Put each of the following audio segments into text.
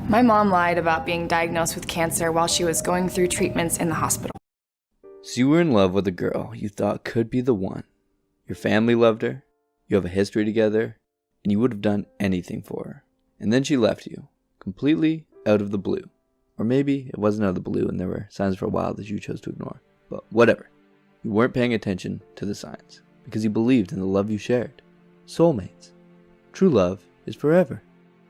My mom lied about being diagnosed with cancer while she was going through treatments in the hospital. So you were in love with a girl you thought could be the one. Your family loved her, you have a history together, and you would have done anything for her. And then she left you, completely out of the blue. Or maybe it wasn't out of the blue and there were signs for a while that you chose to ignore. But whatever. You weren't paying attention to the signs because you believed in the love you shared. Soulmates. True love is forever.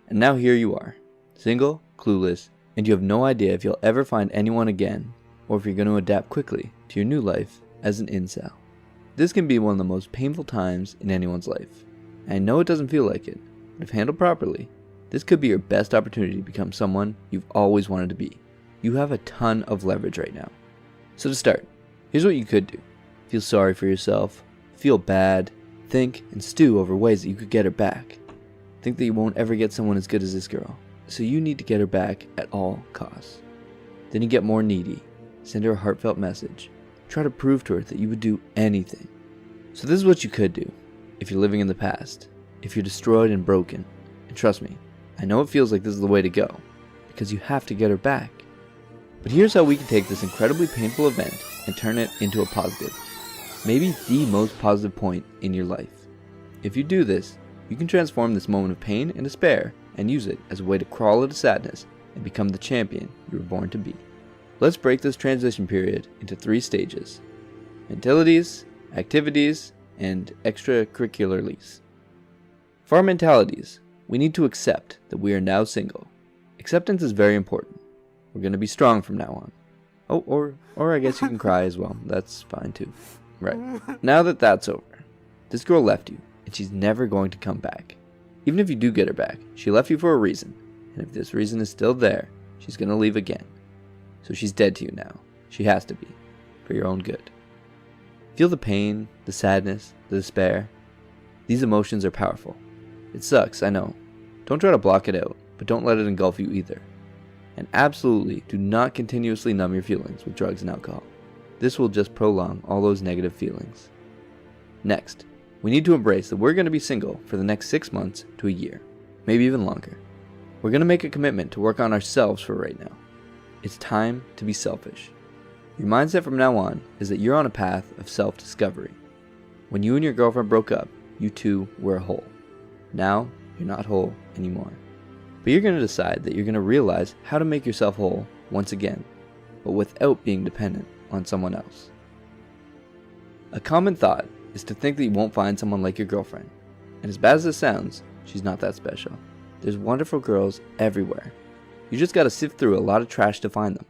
And now here you are, single, clueless, and you have no idea if you'll ever find anyone again or if you're going to adapt quickly to your new life as an incel. This can be one of the most painful times in anyone's life. I know it doesn't feel like it, but if handled properly, this could be your best opportunity to become someone you've always wanted to be. You have a ton of leverage right now. So to start, here's what you could do. Feel sorry for yourself, feel bad, think and stew over ways that you could get her back. Think that you won't ever get someone as good as this girl, so you need to get her back at all costs. Then you get more needy, send her a heartfelt message, try to prove to her that you would do anything. So this is what you could do if you're living in the past, if you're destroyed and broken. And trust me, I know it feels like this is the way to go, because you have to get her back. But here's how we can take this incredibly painful event and turn it into a positive. Maybe the most positive point in your life. If you do this, you can transform this moment of pain and despair and use it as a way to crawl out of sadness and become the champion you were born to be. Let's break this transition period into 3 stages: mentalities, activities, and extracurriculars. For our mentalities, we need to accept that we are now single. Acceptance is very important. We're going to be strong from now on. Oh, or I guess you can cry as well. That's fine too. Right. Now that that's over, this girl left you, and she's never going to come back. Even if you do get her back, she left you for a reason, and if this reason is still there, she's going to leave again. So she's dead to you now. She has to be, for your own good. Feel the pain, the sadness, the despair. These emotions are powerful. It sucks, I know. Don't try to block it out, but don't let it engulf you either. And absolutely do not continuously numb your feelings with drugs and alcohol. This will just prolong all those negative feelings. Next, we need to embrace that we're going to be single for the next 6 months to a year, maybe even longer. We're going to make a commitment to work on ourselves for right now. It's time to be selfish. Your mindset from now on is that you're on a path of self-discovery. When you and your girlfriend broke up, you two were whole. Now, you're not whole anymore. But you're going to decide that you're going to realize how to make yourself whole once again, but without being dependent on someone else. A common thought is to think that you won't find someone like your girlfriend. And as bad as this sounds, she's not that special. There's wonderful girls everywhere. You just gotta sift through a lot of trash to find them.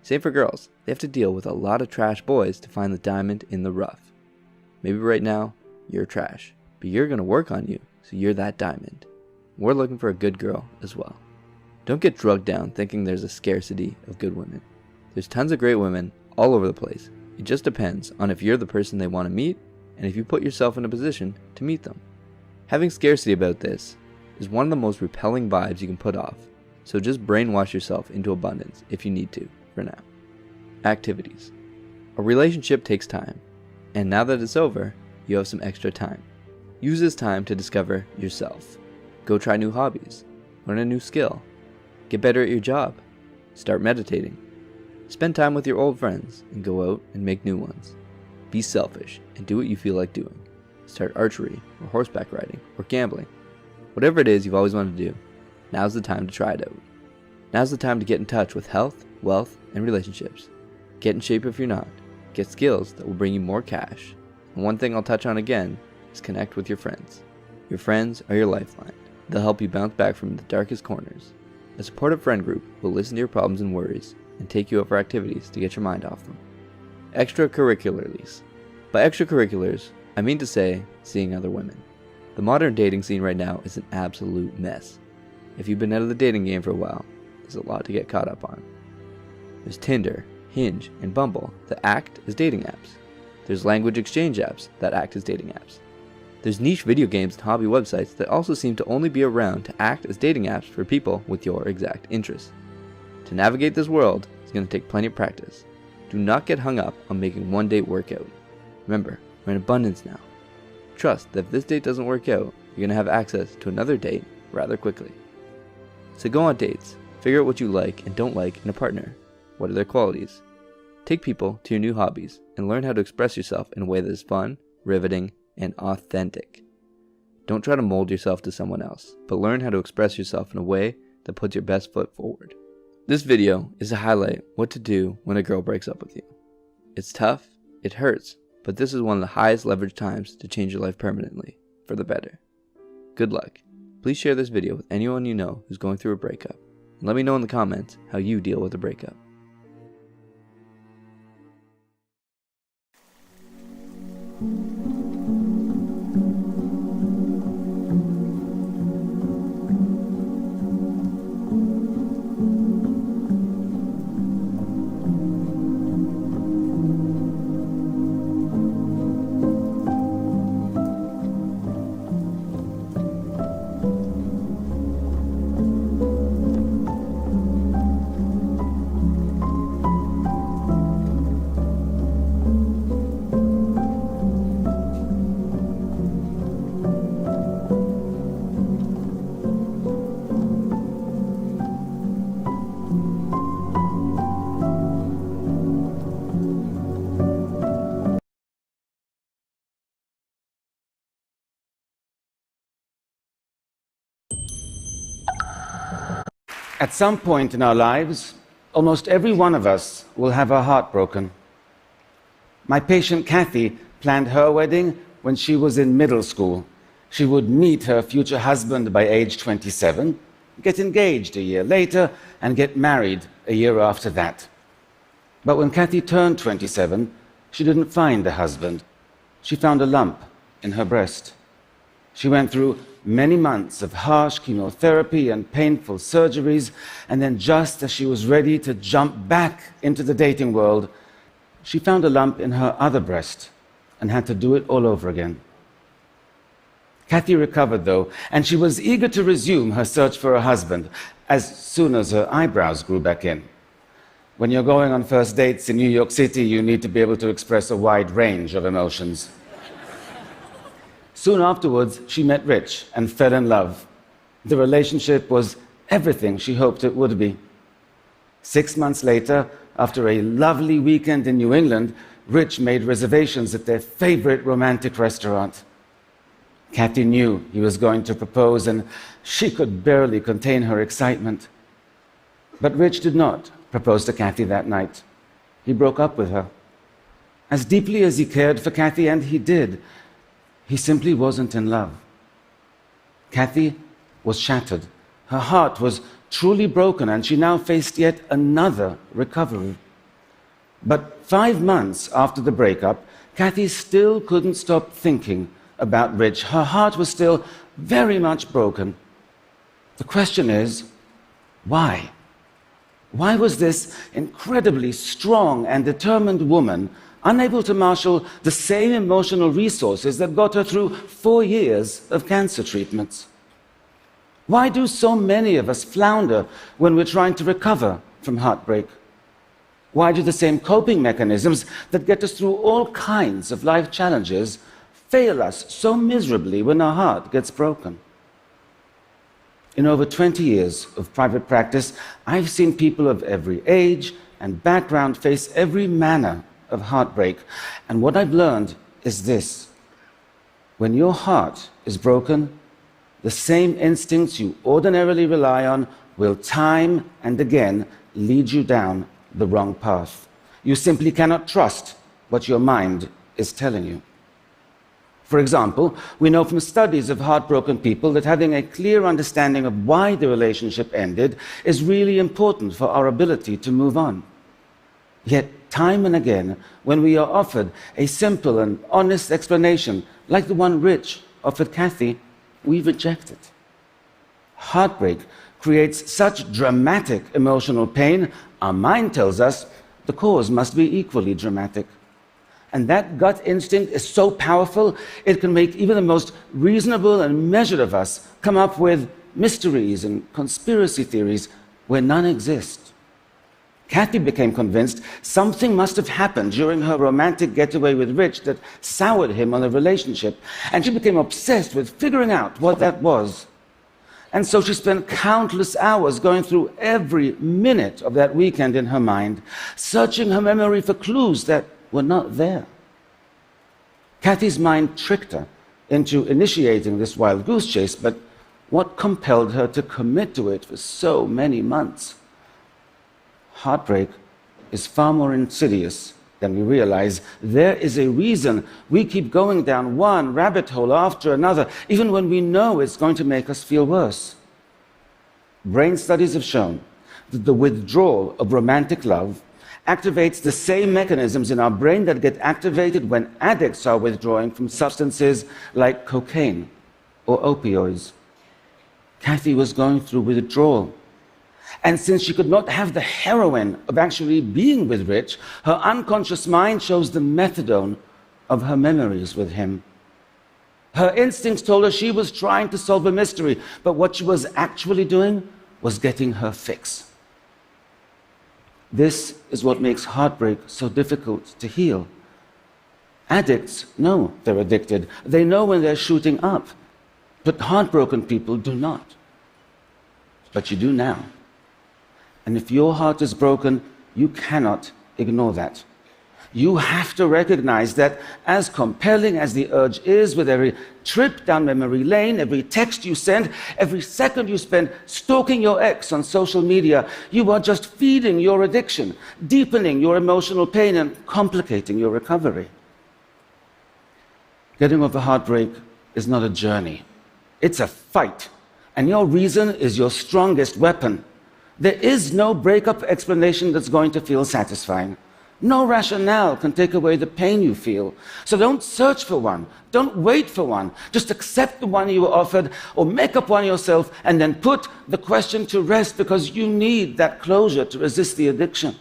Same for girls. They have to deal with a lot of trash boys to find the diamond in the rough. Maybe right now, you're trash, but you're gonna work on you so you're that diamond. We're looking for a good girl as well. Don't get drugged down thinking there's a scarcity of good women. There's tons of great women all over the place. It just depends on if you're the person they want to meet and if you put yourself in a position to meet them. Having scarcity about this is one of the most repelling vibes you can put off, so just brainwash yourself into abundance if you need to for now. Activities. A relationship takes time, and now that it's over, you have some extra time. Use this time to discover yourself. Go try new hobbies, learn a new skill, get better at your job, start meditating, spend time with your old friends, and go out and make new ones. Be selfish and do what you feel like doing. Start archery, or horseback riding, or gambling. Whatever it is you've always wanted to do, now's the time to try it out. Now's the time to get in touch with health, wealth, and relationships. Get in shape if you're not. Get skills that will bring you more cash. And one thing I'll touch on again is connect with your friends. Your friends are your lifeline. They'll help you bounce back from the darkest corners. A supportive friend group will listen to your problems and worries and take you out for activities to get your mind off them. Extracurriculars. By extracurriculars, I mean to say seeing other women. The modern dating scene right now is an absolute mess. If you've been out of the dating game for a while, there's a lot to get caught up on. There's Tinder, Hinge, and Bumble that act as dating apps. There's language exchange apps that act as dating apps. There's niche video games and hobby websites that also seem to only be around to act as dating apps for people with your exact interests. To navigate this world is going to take plenty of practice. Do not get hung up on making one date work out. Remember, we're in abundance now. Trust that if this date doesn't work out, you're going to have access to another date rather quickly. So go on dates, Figure out what you like and don't like in a partner. What are their qualities? Take people to your new hobbies and learn how to express yourself in a way that is fun, riveting, and authentic. Don't try to mold yourself to someone else, but learn how to express yourself in a way that puts your best foot forward. This video is to highlight what to do when a girl breaks up with you. It's tough, it hurts, but this is one of the highest leverage times to change your life permanently, for the better. Good luck. Please share this video with anyone you know who's going through a breakup. And let me know in the comments how you deal with a breakup. At some point in our lives, almost every one of us will have her heart broken. My patient Kathy planned her wedding when she was in middle school. She would meet her future husband by age 27, get engaged a year later, and get married a year after that. But when Kathy turned 27, she didn't find a husband. She found a lump in her breast. She went through many months of harsh chemotherapy and painful surgeries, and then just as she was ready to jump back into the dating world, she found a lump in her other breast and had to do it all over again. Kathy recovered, though, and she was eager to resume her search for a husband as soon as her eyebrows grew back in. When you're going on first dates in New York City, you need to be able to express a wide range of emotions. Soon afterwards, she met Rich and fell in love. The relationship was everything she hoped it would be. 6 months later, after a lovely weekend in New England, Rich made reservations at their favorite romantic restaurant. Kathy knew he was going to propose, and she could barely contain her excitement. But Rich did not propose to Kathy that night. He broke up with her. As deeply as he cared for Kathy, and he did, he simply wasn't in love. Kathy was shattered. Her heart was truly broken, and she now faced yet another recovery. But 5 months after the breakup, Kathy still couldn't stop thinking about Rich. Her heart was still very much broken. The question is, why? Why was this incredibly strong and determined woman unable to marshal the same emotional resources that got her through 4 years of cancer treatments? Why do so many of us flounder when we're trying to recover from heartbreak? Why do the same coping mechanisms that get us through all kinds of life challenges fail us so miserably when our heart gets broken? In over 20 years of private practice, I've seen people of every age and background face every manner of heartbreak. And what I've learned is this: when your heart is broken, the same instincts you ordinarily rely on will time and again lead you down the wrong path. You simply cannot trust what your mind is telling you. For example, we know from studies of heartbroken people that having a clear understanding of why the relationship ended is really important for our ability to move on. Yet, time and again, when we are offered a simple and honest explanation, like the one Rich offered Kathy, we reject it. Heartbreak creates such dramatic emotional pain, our mind tells us the cause must be equally dramatic. And that gut instinct is so powerful, it can make even the most reasonable and measured of us come up with mysteries and conspiracy theories where none exist. Kathy became convinced something must have happened during her romantic getaway with Rich that soured him on the relationship, and she became obsessed with figuring out what that was. And so she spent countless hours going through every minute of that weekend in her mind, searching her memory for clues that were not there. Kathy's mind tricked her into initiating this wild goose chase, but what compelled her to commit to it for so many months? Heartbreak is far more insidious than we realize. There is a reason we keep going down one rabbit hole after another, even when we know it's going to make us feel worse. Brain studies have shown that the withdrawal of romantic love activates the same mechanisms in our brain that get activated when addicts are withdrawing from substances like cocaine or opioids. Kathy was going through withdrawal. And since she could not have the heroin of actually being with Rich, her unconscious mind chose the methadone of her memories with him. Her instincts told her she was trying to solve a mystery, but what she was actually doing was getting her fix. This is what makes heartbreak so difficult to heal. Addicts know they're addicted. They know when they're shooting up. But heartbroken people do not. But you do now. And if your heart is broken, you cannot ignore that. You have to recognize that as compelling as the urge is, with every trip down memory lane, every text you send, every second you spend stalking your ex on social media, you are just feeding your addiction, deepening your emotional pain, and complicating your recovery. Getting over heartbreak is not a journey. It's a fight. And your reason is your strongest weapon. There is no breakup explanation that's going to feel satisfying. No rationale can take away the pain you feel. So don't search for one. Don't wait for one. Just accept the one you were offered, or make up one yourself, and then put the question to rest, because you need that closure to resist the addiction.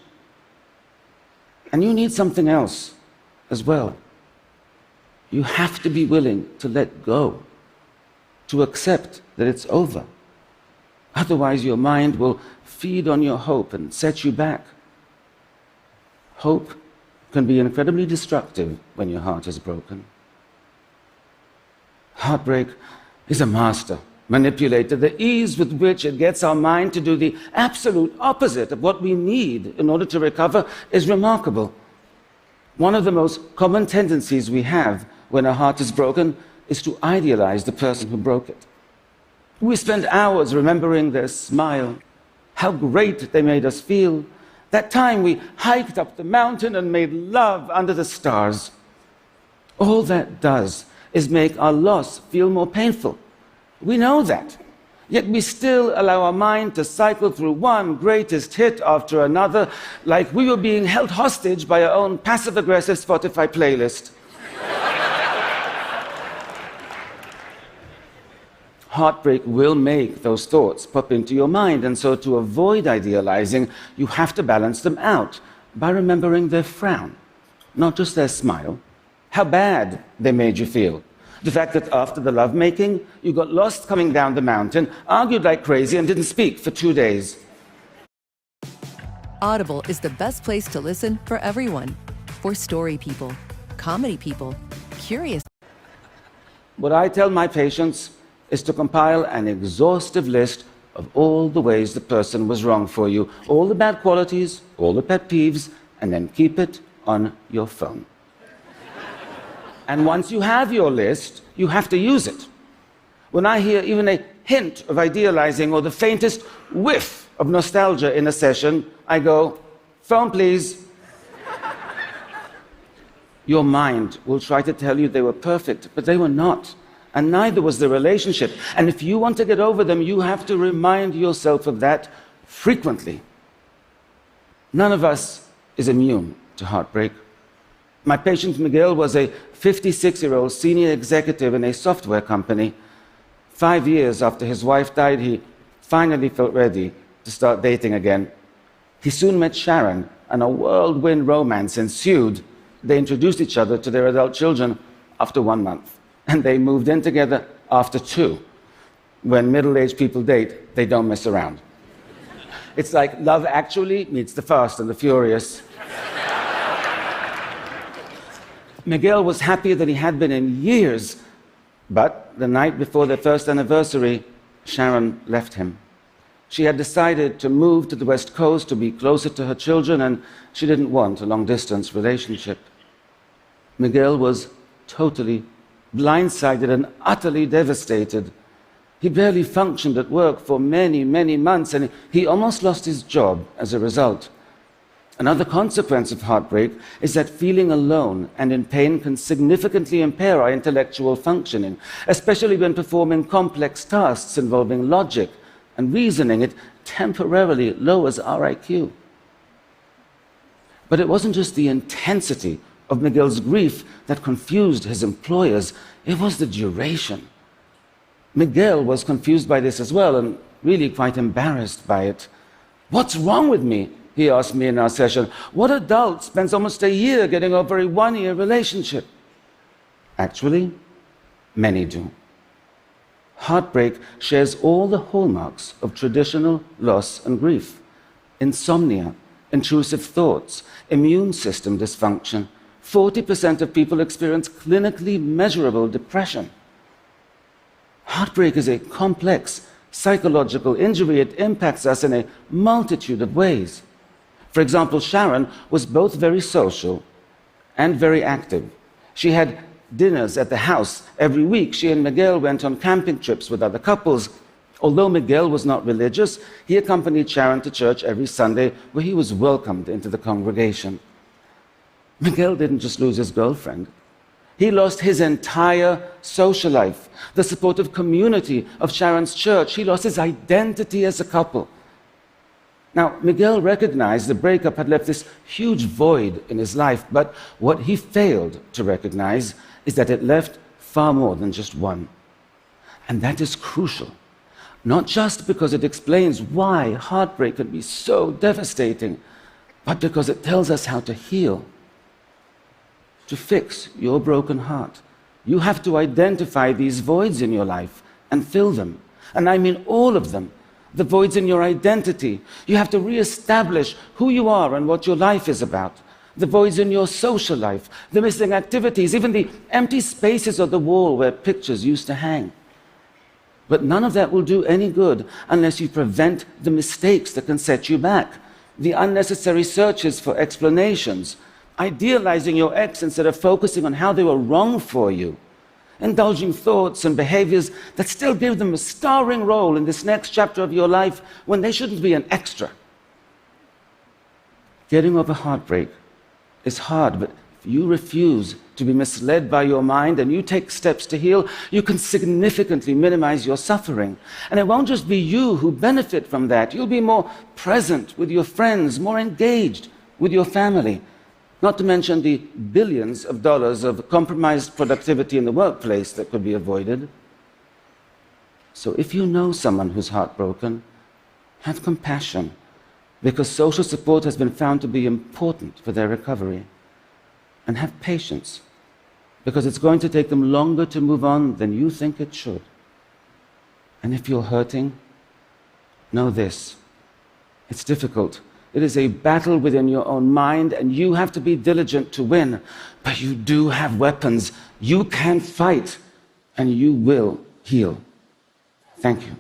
And you need something else as well. You have to be willing to let go, to accept that it's over. Otherwise, your mind will feed on your hope and set you back. Hope can be incredibly destructive when your heart is broken. Heartbreak is a master manipulator. The ease with which it gets our mind to do the absolute opposite of what we need in order to recover is remarkable. One of the most common tendencies we have when our heart is broken is to idealize the person who broke it. We spend hours remembering their smile, how great they made us feel, that time we hiked up the mountain and made love under the stars. All that does is make our loss feel more painful. We know that. Yet we still allow our mind to cycle through one greatest hit after another, like we were being held hostage by our own passive-aggressive Spotify playlist. Heartbreak will make those thoughts pop into your mind, and so to avoid idealizing, you have to balance them out by remembering their frown, not just their smile, how bad they made you feel. The fact that after the lovemaking, you got lost coming down the mountain, argued like crazy, and didn't speak for 2 days. Audible is the best place to listen for everyone. For story people, comedy people, curious. What I tell my patients is to compile an exhaustive list of all the ways the person was wrong for you, all the bad qualities, all the pet peeves, and then keep it on your phone. And once you have your list, you have to use it. When I hear even a hint of idealizing or the faintest whiff of nostalgia in a session, I go, "Phone, please." Your mind will try to tell you they were perfect, but they were not. And neither was the relationship. And if you want to get over them, you have to remind yourself of that frequently. None of us is immune to heartbreak. My patient Miguel was a 56-year-old senior executive in a software company. 5 years after his wife died, he finally felt ready to start dating again. He soon met Sharon, and a whirlwind romance ensued. They introduced each other to their adult children after 1 month. And they moved in together after 2. When middle-aged people date, they don't mess around. It's like Love Actually meets The Fast and the Furious. Miguel was happier than he had been in years, but the night before their first anniversary, Sharon left him. She had decided to move to the West Coast to be closer to her children, and she didn't want a long-distance relationship. Miguel was totally blindsided and utterly devastated. He barely functioned at work for many, many months, and he almost lost his job as a result. Another consequence of heartbreak is that feeling alone and in pain can significantly impair our intellectual functioning, especially when performing complex tasks involving logic and reasoning. It temporarily lowers our IQ. But it wasn't just the intensity of Miguel's grief that confused his employers, it was the duration. Miguel was confused by this as well and really quite embarrassed by it. "What's wrong with me?" he asked me in our session. "What adult spends almost a year getting over a one-year relationship?" Actually, many do. Heartbreak shares all the hallmarks of traditional loss and grief: insomnia, intrusive thoughts, immune system dysfunction. 40% of people experience clinically measurable depression. Heartbreak is a complex psychological injury. It impacts us in a multitude of ways. For example, Sharon was both very social and very active. She had dinners at the house every week. She and Miguel went on camping trips with other couples. Although Miguel was not religious, he accompanied Sharon to church every Sunday, where he was welcomed into the congregation. Miguel didn't just lose his girlfriend. He lost his entire social life, the supportive community of Sharon's church. He lost his identity as a couple. Now, Miguel recognized the breakup had left this huge void in his life, but what he failed to recognize is that it left far more than just one. And that is crucial, not just because it explains why heartbreak can be so devastating, but because it tells us how to heal. To fix your broken heart, you have to identify these voids in your life and fill them. And I mean all of them. The voids in your identity. You have to reestablish who you are and what your life is about. The voids in your social life, the missing activities, even the empty spaces on the wall where pictures used to hang. But none of that will do any good unless you prevent the mistakes that can set you back, the unnecessary searches for explanations, idealizing your ex instead of focusing on how they were wrong for you, indulging thoughts and behaviors that still give them a starring role in this next chapter of your life when they shouldn't be an extra. Getting over heartbreak is hard, but if you refuse to be misled by your mind and you take steps to heal, you can significantly minimize your suffering. And it won't just be you who benefit from that. You'll be more present with your friends, more engaged with your family. Not to mention the billions of dollars of compromised productivity in the workplace that could be avoided. So if you know someone who's heartbroken, have compassion, because social support has been found to be important for their recovery. And have patience, because it's going to take them longer to move on than you think it should. And if you're hurting, know this: it's difficult. It is a battle within your own mind, and you have to be diligent to win. But you do have weapons. You can fight, and you will heal. Thank you.